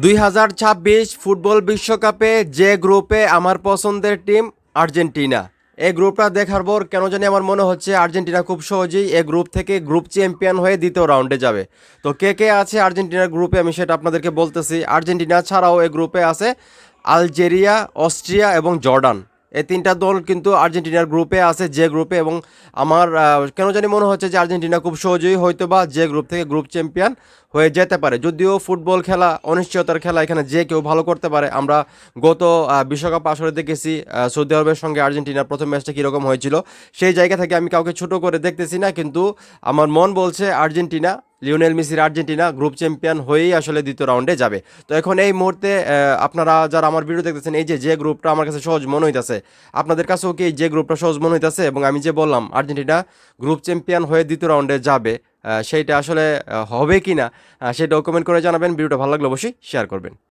2026 football বিশ্বকাপে যে গ্রুপে আমার পছন্দের টিম আর্জেন্টিনা। এই গ্রুপটা দেখার পর কেন জানি আমার মনে হচ্ছে আর্জেন্টিনা খুব সহজেই এই গ্রুপ থেকে গ্রুপ চ্যাম্পিয়ন হয়ে দ্বিতীয় রাউন্ডে যাবে। তো কে কে আছে আর্জেন্টিনার গ্রুপে আমি সেটা আপনাদেরকে বলতেছি। আর্জেন্টিনা ছাড়াও এই গ্রুপে আছে আলজেরিয়া, অস্ট্রিয়া এবং জর্ডান। এই তিনটা দল কিন্তু আর্জেন্টিনার গ্রুপে আছে, যে গ্রুপে। এবং আমার কেন জানি মনে হচ্ছে যে আর্জেন্টিনা খুব সহজেই হয়তো বা যে গ্রুপ থেকে গ্রুপ চ্যাম্পিয়ন হয়ে যেতে পারে। যদিও ফুটবল খেলা অনিশ্চয়তার খেলা, এখানে যে কেউ ভালো করতে পারে। আমরা গত বিশ্বকাপ আসরে দেখেছি সৌদি আরবের সঙ্গে আর্জেন্টিনার প্রথম ম্যাচটা কীরকম হয়েছিল। সেই জায়গা থেকে আমি কাউকে ছোট করে দেখতেছি না, কিন্তু আমার মন বলছে আর্জেন্টিনা, লিওনেল মেসির আর্জেন্টিনা গ্রুপ চ্যাম্পিয়ন হয়েই আসলে দ্বিতীয় রাউন্ডে যাবে। তো এখন এই মুহূর্তে আপনারা যারা আমার ভিডিও দেখতেছেন, এই যে গ্রুপটা আমার কাছে সহজ মনে হইতেছে, আপনাদের কাছেও কি যে গ্রুপটা সহজ মনে হইতেছে? এবং আমি যে বললাম আর্জেন্টিনা গ্রুপ চ্যাম্পিয়ন হয়ে দ্বিতীয় রাউন্ডে যাবে, সেইটা আসলে হবে কি না সেটাও কমেন্ট করে জানাবেন। ভিডিওটা ভালো লাগলে অবশ্যই শেয়ার করবেন।